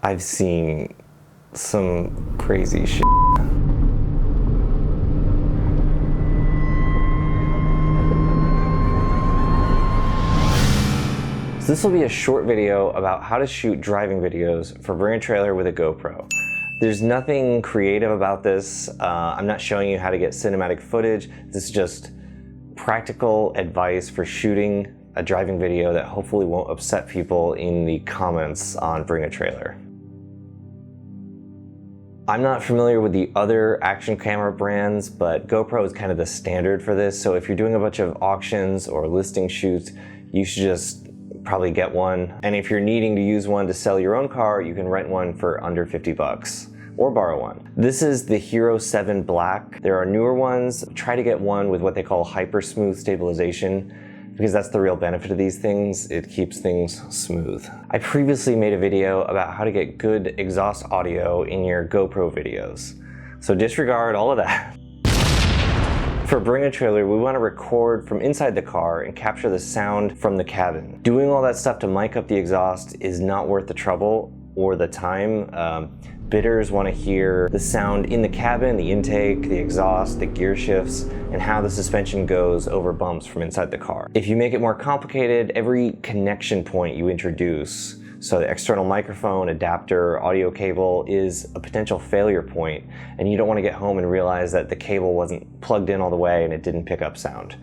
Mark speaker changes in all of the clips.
Speaker 1: I've seen some crazy shit. So this will be a short video about how to shoot driving videos for Bring a Trailer with a GoPro. There's nothing creative about this. I'm not showing you how to get cinematic footage. This is just practical advice for shooting a driving video that hopefully won't upset people in the comments on Bring a Trailer. I'm not familiar with the other action camera brands, but GoPro is kind of the standard for this. So if you're doing a bunch of auctions or listing shoots, you should just probably get one. And if you're needing to use one to sell your own car, you can rent one for under 50 bucks or borrow one. This is the Hero 7 Black. There are newer ones. Try to get one with what they call hyper smooth stabilization, because that's the real benefit of these things. It keeps things smooth. I previously made a video about how to get good exhaust audio in your GoPro videos, so disregard all of that. For Bring a Trailer, we want to record from inside the car and capture the sound from the cabin. Doing all that stuff to mic up the exhaust is not worth the trouble or the time. Bidders want to hear the sound in the cabin, the intake, the exhaust, the gear shifts, and how the suspension goes over bumps from inside the car. If you make it more complicated, every connection point you introduce, so the external microphone, adapter, audio cable, is a potential failure point, and you don't want to get home and realize that the cable wasn't plugged in all the way and it didn't pick up sound.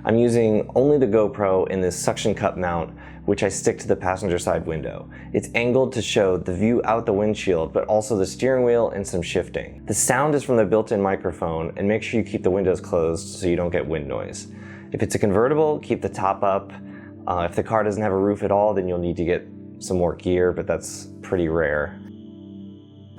Speaker 1: I'm using only the GoPro in this suction cup mount, which I stick to the passenger side window. It's angled to show the view out the windshield, but also the steering wheel and some shifting. The sound is from the built-in microphone, and make sure you keep the windows closed so you don't get wind noise. If it's a convertible, keep the top up. If the car doesn't have a roof at all, then you'll need to get some more gear, but that's pretty rare.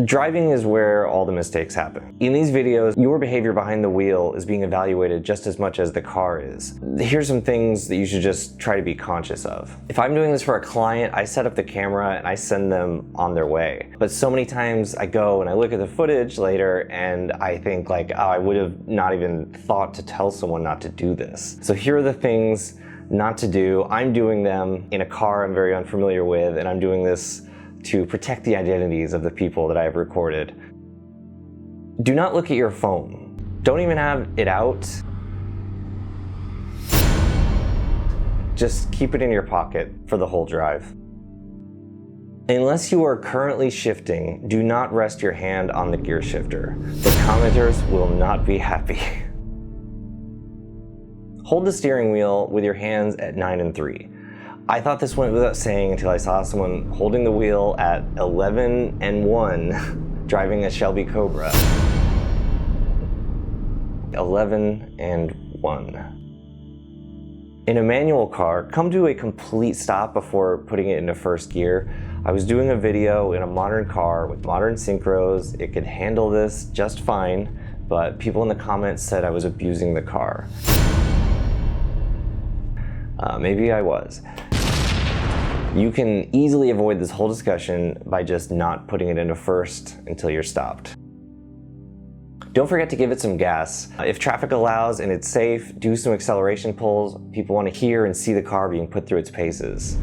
Speaker 1: Driving is where all the mistakes happen. In these videos, your behavior behind the wheel is being evaluated just as much as the car is. Here's some things that you should just try to be conscious of. If I'm doing this for a client, I set up the camera and I send them on their way. But so many times I go and I look at the footage later and I think like, oh, I would have not even thought to tell someone not to do this. So here are the things not to do. I'm doing them in a car I'm very unfamiliar with, and I'm doing this to protect the identities of the people that I have recorded. Do not look at your phone. Don't even have it out. Just keep it in your pocket for the whole drive. Unless you are currently shifting, do not rest your hand on the gear shifter. The commenters will not be happy. Hold the steering wheel with your hands at 9 and 3. I thought this went without saying until I saw someone holding the wheel at 11 and 1 driving a Shelby Cobra. 11 and 1. In a manual car, come to a complete stop before putting it into first gear. I was doing a video in a modern car with modern synchros. It could handle this just fine, but people in the comments said I was abusing the car. Maybe I was. You can easily avoid this whole discussion by just not putting it into first until you're stopped. Don't forget to give it some gas. If traffic allows and it's safe, do some acceleration pulls. People want to hear and see the car being put through its paces.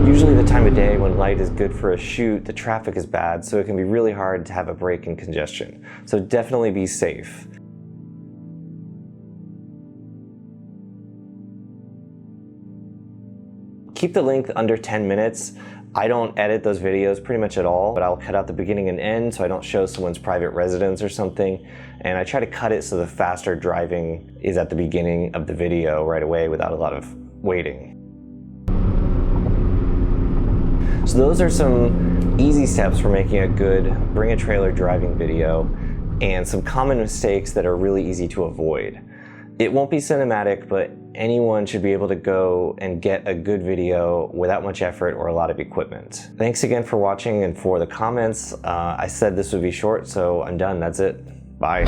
Speaker 1: Usually the time of day when light is good for a shoot, the traffic is bad, so it can be really hard to have a break in congestion. So definitely be safe. Keep the length under 10 minutes. I don't edit those videos pretty much at all, but I'll cut out the beginning and end so I don't show someone's private residence or something. And I try to cut it so the faster driving is at the beginning of the video right away without a lot of waiting. So those are some easy steps for making a good Bring a Trailer driving video, and some common mistakes that are really easy to avoid. It won't be cinematic, but anyone should be able to go and get a good video without much effort or a lot of equipment. Thanks again for watching and for the comments. I said this would be short, so I'm done. That's it. Bye.